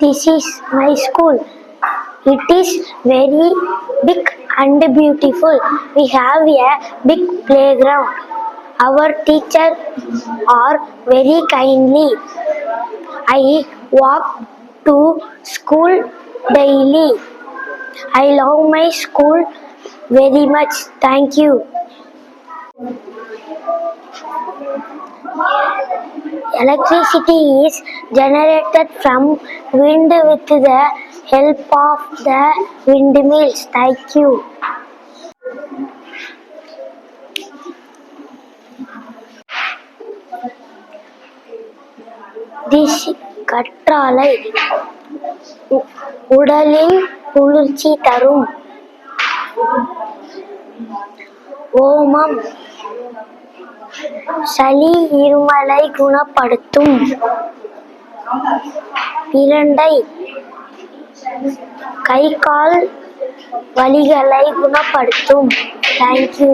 This is my school. It is very big and beautiful. We have a big playground. Our teachers are very kindly. I walk to school daily. I love my school very much. Thank you. Electricity is generated from wind with the help of the windmills. Thank you. This கற்றாழை உடலில் குளிர்ச்சி தரும். ஓமம் சளி இருமலை குணப்படுத்தும். பிரண்டை கை கால் வலிகளை குணப்படுத்தும். Thank you.